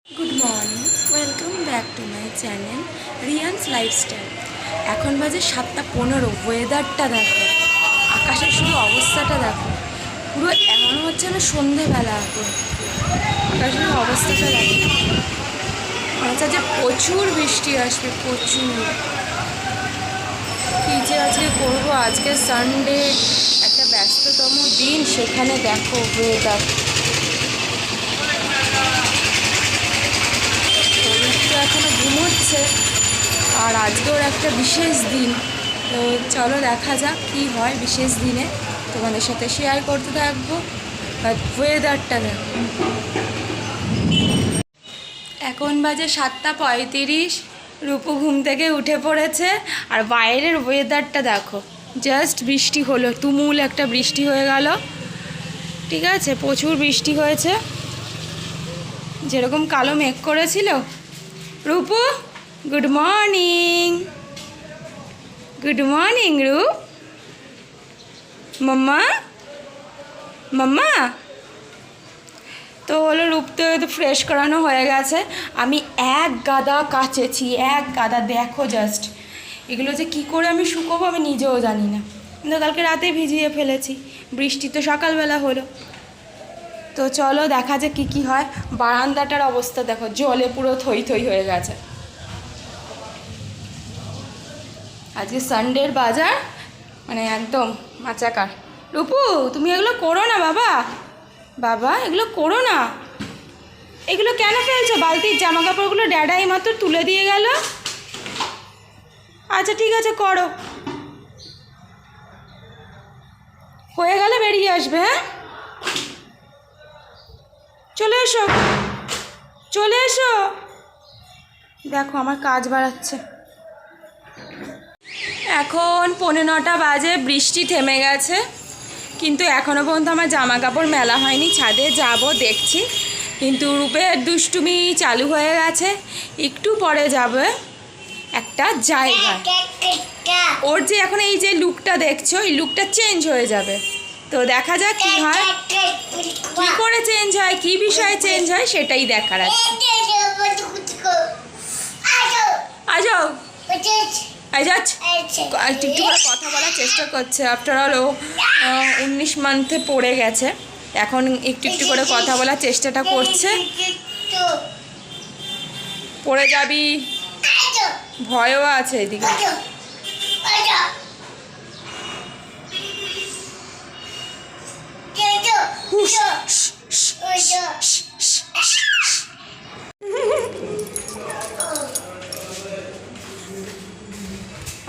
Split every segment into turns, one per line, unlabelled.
Good morning, welcome back to my channel রিয়ান্স lifestyle. এখন বাজে 7:15। ওয়েদারটা দেখো, আকাশের শুধু অবস্থাটা দেখো, পুরো এমন হচ্ছে না সন্ধেবেলা। এখন আকাশের অবস্থাটা দেখো, মনে হচ্ছে যে প্রচুর বৃষ্টি আসবে, প্রচুর। কী যে আজকে করবো, আজকে সানডে, একটা ব্যস্ততম দিন, সেখানে দেখো ওয়েদার। এখনো ঘুমোচ্ছে, আর আজকেও একটা বিশেষ দিন। তো চলো দেখা যাক কী হয় বিশেষ দিনে, তোমাদের সাথে শেয়ার করতে থাকবো। বাট ওয়েদারটা দেখো, এখন বাজে 7:35। রূপু ঘুম থেকে উঠে পড়েছে, আর বাইরের ওয়েদারটা দেখো। জাস্ট বৃষ্টি হলো, তুমুল একটা বৃষ্টি হয়ে গেল। ঠিক আছে, প্রচুর বৃষ্টি হয়েছে, যেরকম কালো মেঘ করেছিল। Rupu, good morning. Good morning রূপ। মাম্মা, মাম্মা। তো হলো, রূপ তো ফ্রেশ করানো হয়ে গেছে। আমি এক গাদা কাচেছি, এক গাদা, দেখো জাস্ট। এগুলো যে কী করে আমি শুকোবো আমি নিজেও জানি না, কিন্তু কালকে রাতে ভিজিয়ে ফেলেছি। বৃষ্টি তো সকালবেলা হলো। তো চলো দেখা যাক কী কী হয়। বারান্দাটার অবস্থা দেখো, জলে পুরো থই থই হয়ে গেছে। আজকে সানডের বাজার, মানে একদম মাচাকার। রূপু, তুমি এগুলো করো না বাবা, বাবা এগুলো করো না। এগুলো কেন ফেলছো? বালতির জামা কাপড়গুলো ড্যাডা এই মাত্র তুলে দিয়ে গেল। আচ্ছা ঠিক আছে, করো, হয়ে গেলে বেরিয়ে আসবে। হ্যাঁ, চলে এসো, চলে এসো। দেখো আমার কাজ বাড়াচ্ছে। এখন 9:15 বাজে, বৃষ্টি থেমে গেছে, কিন্তু এখনও পর্যন্ত আমার জামা কাপড় মেলা হয়নি। ছাদে যাব দেখছি, কিন্তু রূপের দুষ্টুমি চালু হয়ে গেছে। একটু পরে যাবে একটা জায়গায়, ওর যে এখন এই যে লুকটা দেখছো, এই লুকটা চেঞ্জ হয়ে যাবে। তো দেখা যাক কী হয়, কী করে চেঞ্জ হয়, কী বিষয়ে চেঞ্জ হয়, সেটাই দেখার আছে। আজও একটু করে কথা বলার চেষ্টা করছে। আফটার অল ও 19 মান্থে পড়ে গেছে, এখন একটু একটু করে কথা বলার চেষ্টাটা করছে। পড়ে যাবি, ভয়ও আছে এদিকে।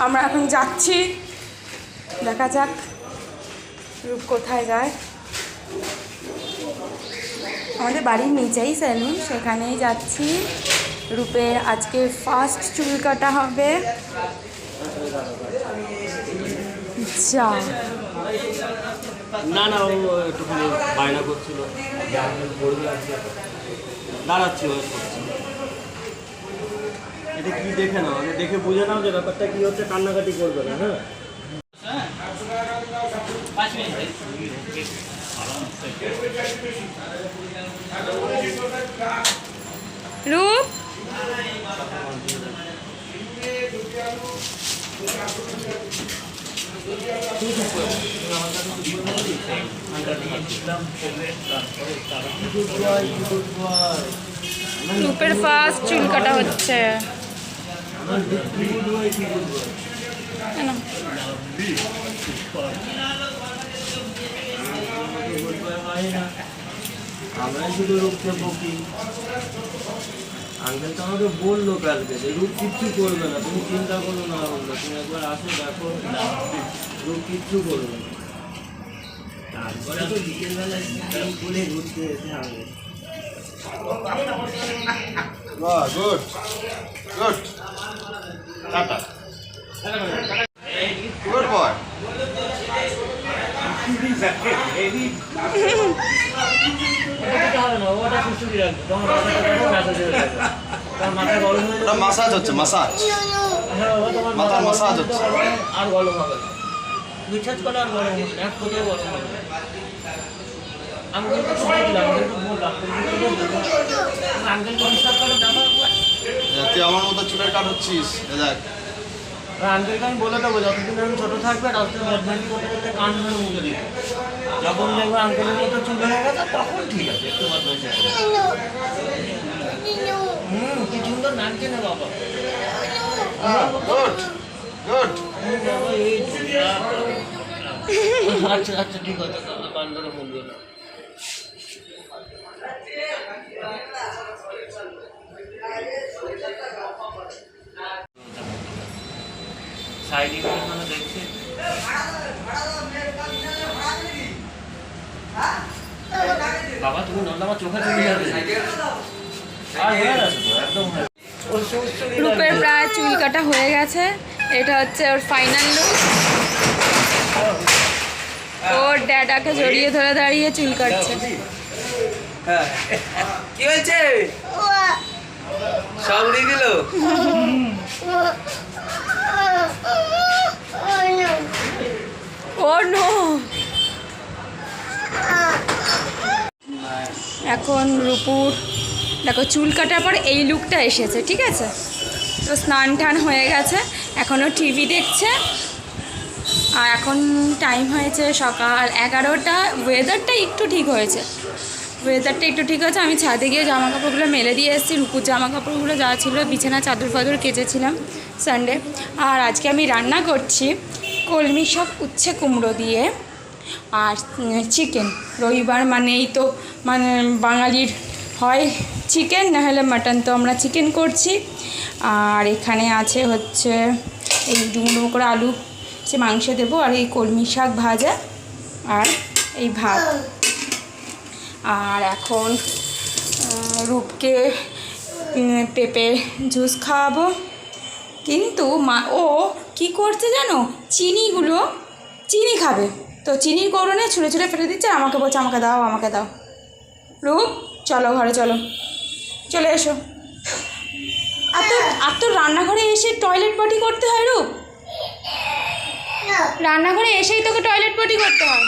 আমরা এখন যাচ্ছি, দেখা যাক রূপ কোথায় যায়। আমাদের বাড়ির নিচেই সেলুন, সেখানেই যাচ্ছি। রূপের আজকে ফার্স্ট চুল কাটা হবে। যা
না না, ও একটুখানি বায়না করছিল, দাঁড়াচ্ছি। এটা কি দেখে নাও, আগে দেখে বুঝে নাও যে ব্যাপারটা কি হচ্ছে, কান্নাকাটি করবে না। হ্যাঁ,
রূপ, রূপের ফার্স্ট চুল কাটা হচ্ছে।
আমরাই শুধু রূপকে বকি। আঙ্কেল তো আমাকে বললো কালকে যে রূপ কিচ্ছু করবে না, তুমি চিন্তা করো না। বললো তুমি একবার আসো, দেখো রূপ কিচ্ছু করবে না। তারপরে তো বিকেলবেলায় বলে ঘুরতে এসে আগে।
Good good tata good boy. Massage হচ্ছে, মাসাজ, মাথার মাসাজ হচ্ছে।
আর গরম হবে, রিচার্জ করলে আর গরম হবে না, এক কোথাও গরম হবে। আঙ্কেলকে শুনেছিলাম, আঙ্কেলকে বললাম, আঙ্কেলকে ডিস্টার্ব করে দেখো একবার।
তুই আমার মতো চুলের কাট হচ্ছিস, এ দেখ।
আঙ্কেলকে আমি বলে দেবো যতদিন আমি ছোটো থাকবে রাস্তায় বদমাইশি করতে করতে কান ধরে মুখে দিতে। যখন দেখবো আঙ্কেলের মতো চুল হয়ে গেছে তখন ঠিক আছে, একটু বদমাইশি করবে। কি সুন্দর নাচছে না বাবা।
Good good.
বাবা এই আচ্ছা আচ্ছা ঠিক আছে, কান ধরে মুখে না। সাইডে কোনো দেখছে বাবা, তুমি নন্দ আমার চোখে চলে যাবে। আর হয়ে গেছে তো, একদম হয়ে গেছে। ওর সুচ চলে যাবে।
রূপের প্রায় চুল কাটা হয়ে গেছে, এটা হচ্ছে ওর ফাইনাল লুক। ওর ড্যাডাকে জড়িয়ে ধরে দাঁড়িয়ে চুল কাটছে।
হ্যাঁ। কি হয়েছে? সব উড়িয়ে দিল।
ও নো। এখন রূপুর দেখো চুল কাটার পর এই লুকটা এসেছে, ঠিক আছে? তো স্নান টান হয়ে গেছে, এখনও টিভি দেখছে। আর এখন টাইম হয়েছে সকাল 11টা। ওয়েদারটা একটু ঠিক হয়েছে, আমি ছাদে গিয়ে জামা কাপড়গুলো মেলে দিয়ে এসেছি। রূপুর জামা কাপড়গুলো যা ছিল বিছানা চাদর ফাদর কেচেছিলাম সানডে। আর আজকে আমি রান্না করছি কলমি শাক উচ্ছে কুমড়ো দিয়ে আর চিকেন। রবিবার মানেই তো মানে বাঙালির হয় চিকেন, না হলে মাটন, তো আমরা চিকেন করছি। আর এখানে আছে হচ্ছে এই ডুমো করে আলু সে মাংস দেবো, আর এই কলমি শাক ভাজা আর এই ভাত। আর এখন রূপকে পেঁপে জুস খাওয়াবো। কিন্তু মা ও কী করছে জানো, চিনি খাবে, তো চিনির গরনে ছুঁড়ে ছুঁড়ে ফেলে দিচ্ছে। আমাকে বলছে আমাকে দাও। রূপ চলো ঘরে, চলে এসো। আর তো রান্নাঘরে এসে টয়লেট পটি করতে হয় রূপ, রান্নাঘরে এসেই তোকে টয়লেট পটি করতে হয়।